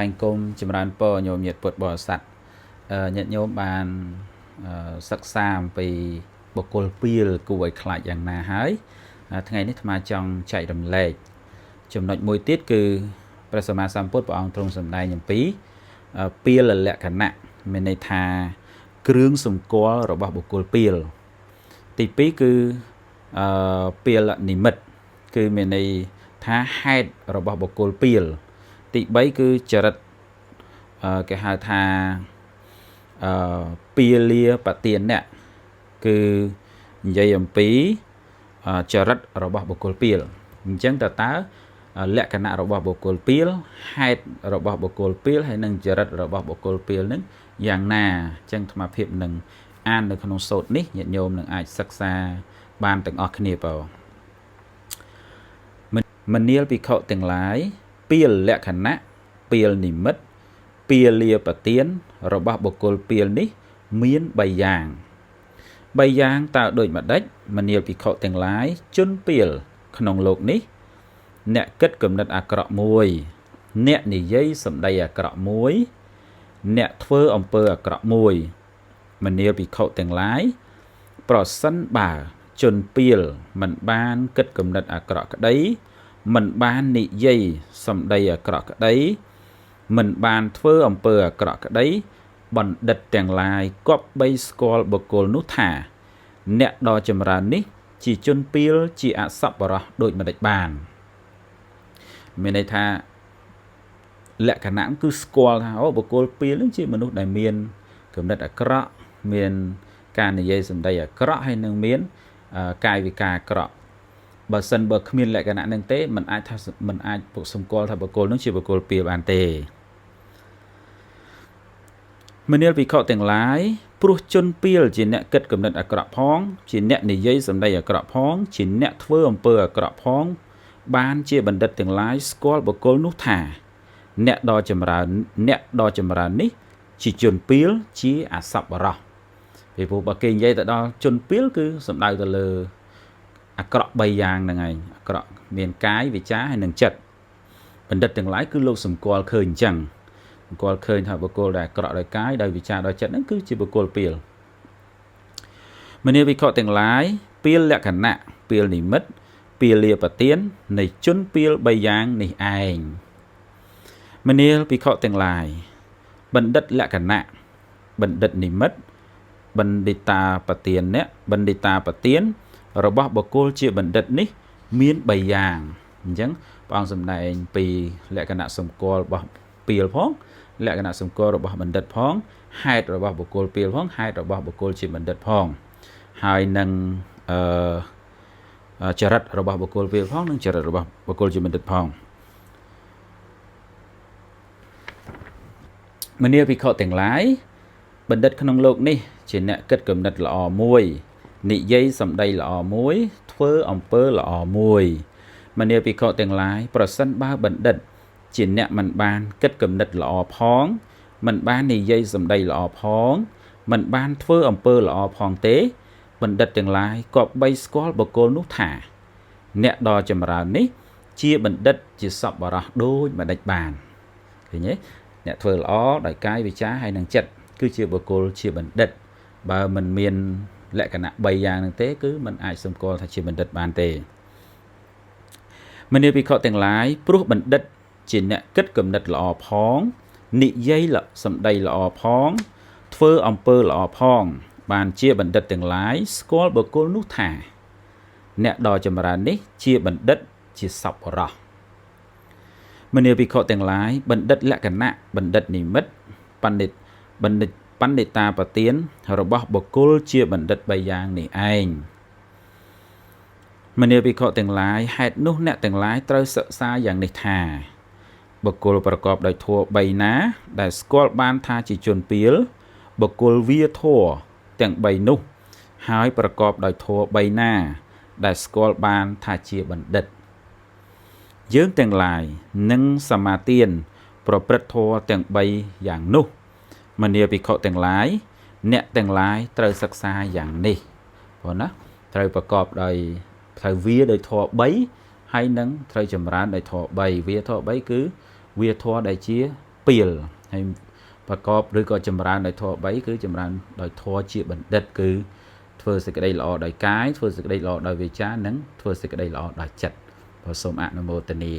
anh công chìm ran po nhôm nhiệt bột bò sạch nhiệt nhôm bàn sắc sam vì bộ cồn pil của vậy lạiอย่างណាហើយថ្ងៃនេះអាចង់ចែករំលែកចំណុចមួយទៀតគឺព្រះសម្មាសម្ពុទ្ធព្រះអង្គទ្រង់សម្ដែងអំពីពីលលក្ខណៈមានន័យថាគ្រឿងសម្គាល់របស់បុគ្គលពីលទី2គឺពីលនិមិត្តគឺមានន័យថាហេតុរបស់បុគ្គលពីលទី3គឺចរិតគេហៅថាពីលាបទានៈគឺនិយាយអំពីចរិតរបស់បុគ្គលពីលអញ្ចឹងតើលក្ខណៈរបស់បុគ្គលពីលហេតុរបស់បុគ្គលពីលហើយនិងចរិតរបស់បុគ្គលពីលនឹងយ៉ាងណាអញ្ចឹងអាត្មាភាពនឹងអាននៅក្នុងសូត្រនេះញាតិញោមនឹងអាចសិក្សាបានទាំងអស់គ្នាបើមនាលភិក្ខុទាំងឡាយពីលលក្ខណៈពីលនិមិត្តពីលាបទានរបស់បុគ្គលពីលនេះមាន3យ៉ាង3យ៉ាងតើដូចម្ដេចមនាលភិក្ខុទាំងឡាយជនពីលក្នុងលោកនេះអ្នកគិតគំនិតអាក្រក់មួយអ្នកនិយាយសម្ដីអាក្រក់មួយអ្នកធ្វើអំពើអាក្រក់មួយមនាលភិក្ខុទាំងឡាយប្រសិនបើជនពីលមិនបានគិតគំនិតអាក្រក់ក្តីមិនបាននិយាយសម្ដីអាក្រក់ក្តីមិនបានធ្វើអំពើអាក្រក់ក្តីបណ្ឌិតទាំងឡាយគប្បីស្គាល់បុគ្គលនោះថាអ្នកដ៏ចម្រើននេះជាជនពីលជាអសប្បុរសដូចម្ដេចបានមានន័យថាលក្ខណៈគឺស្គាល់ថាអូបុគ្គលពីលនឹងជាមនុស្សដែលមានគំនិតអាក្រក់មានការនិយាយសម្ដីអាក្រក់ហើយនឹងមានកាយវិការអាក្រក់បើសិនបើគ្មានលក្ខណៈនឹងទេมันអាចសម្គាល់ថាបុគ្គលនឹងជាបុគ្គលពីលបានទេមនាលភិក្ខុទាំងឡាយព្រោះជនពីលជាអ្នកគិតគំនិតអាក្រក់ផងជាអ្នកនិយាយសម្ដីអាក្រក់ផងជាអ្នកធ្វើអំពើអាក្រក់ផងបានជាបណ្ឌិតទាំងឡាយស្គាល់បុគ្គលនោះថាអ្នកដ៏ចម្រើននេះជាជនពីលជាអសប្បុរសពីព្រោះបើគេនិយាយទៅដល់ជនពីលគឺសំដៅទៅលើអាក្រក់3យ៉ាងហ្នឹងឯងអាក្រក់មានកាយវាចាហើយនិងចិត្តបណ្ឌិតទាំងឡាយគឺលោកសម្គាល់ឃើញអញ្ចឹងសម្គាល់ឃើញថាបុគ្គលដែលអាក្រក់ដោយកាយដោយវាចាដោយចិត្តហ្នឹងគឺជាបុគ្គលពីលមនាលភិក្ខុទាំងឡាយពីលលក្ខណៈពីលនិមិត្តពីលាបទាននៃជនពីល3យ៉ាងនេះឯងមនាលភិក្ខុទាំងឡាយបណ្ឌិតលក្ខណៈបណ្ឌិតនិមិត្តបណ្ឌិតាបទានៈបណ្ឌិតាបទានរបស់បុគ្គលជាបណ្ឌិតនេះមាន3យ៉ាងអញ្ចឹងព្រះអង្គសម្ដែងពីលក្ខណៈសម្គាល់របស់ពីលផងលក្ខណៈសម្គាល់របស់បណ្ឌិតផងហេតុរបស់បុគ្គលពីលផងហេតុរបស់បុគ្គលជាបណ្ឌិតផងហើយនឹងចរិតរបស់បុគ្គលពីលផងនិងចរិតរបស់បុគ្គលជាបណ្ឌិតផងមនាលភិក្ខុទាំងឡាយបណ្ឌិតក្នុងលោកនេះជាអ្នកគិតគំនិតល្អមួយនិយាយសម្ដីល្អមួយធ្វើអំពើល្អមួយមនាលភិក្ខុទាំងឡាយប្រសិនបើបណ្ឌិតជាអ្នកមិនបានគិតគំនិតល្អផងមិនបាននិយាយសម្ដីល្អផងមិនបានធ្វើអំពើល្អផងទេបណ្ឌិតទាំងឡាយក៏បីស្គាល់បុគ្គលនោះថាអ្នកដ៏ចម្រើននេះជាបណ្ឌិតជាសប្បុរសដូចម្ដេចបានឃើញទេអ្នកធ្វើល្អដោយកាយវាចាហើយនិងចិត្តគឺជាបុគ្គលជាបណ្ឌិតបើមិនមានលក្ខណៈ3យ៉ាងហ្នឹងទេគឺมันអាចសម្គាល់ថាជាបណ្ឌិតបានទេមនាលភិក្ខុទាំងឡាយព្រោះបណ្ឌិតជាអ្នកគិតគំនិតល្អផងនិយាយសម្ដីល្អផងធ្វើអំពើល្អផងបានជាបណ្ឌិតទាំងឡាយស្គាល់បុគ្គលនោះថាអ្នកដ៏ចម្រើននេះជាបណ្ឌិតជាសប្បុរសមនាលភិក្ខុទាំងឡាយបណ្ឌិតលក្ខណៈបណ្ឌិតនិមិត្តបណ្ឌិតាបទានរបស់បុគ្គលជាបណ្ឌិត3យ៉ាងនេះឯងមនាលភិក្ខុទាំងឡាយហេតុនោះអ្នកទាំងឡាយត្រូវសិក្សាយ៉ាងនេះថាបុគ្គលប្រកបដោយធម៌3ណាដែលស្គាល់បានថាជាជនពីលបុគ្គលវាធម៌ទាំង3នោះហើយប្រកបដោយធម៌3ណាដែលស្គាល់បានថាជាបណ្ឌិតយើងទាំងឡាយនឹងសមាទានប្រព្រឹត្តធម៌ទាំង3យ៉ាងនោះមនាលភិក្ខុទាំងឡាយអ្នកទាំងឡាយត្រូវសិក្សាយ៉ាងនេះព្រោះណាត្រូវប្រកបដោយត្រូវវាដោយធម៌3ហើយនឹងត្រូវចម្រើនដោយធម៌3វាធម៌3គឺវាធម៌ដែលជា ពីលហើយប្រកបឬក៏ចម្រើនដោយធម៌3គឺចម្រើនដោយធម៌ជាបណ្ឌិតគឺធ្វើសេចក្តីល្អដោយកាយធ្វើសេចក្តីល្អដោយវាចានិងធ្វើសេចក្តីល្អដោយចិត្តសូមអនុមោទនា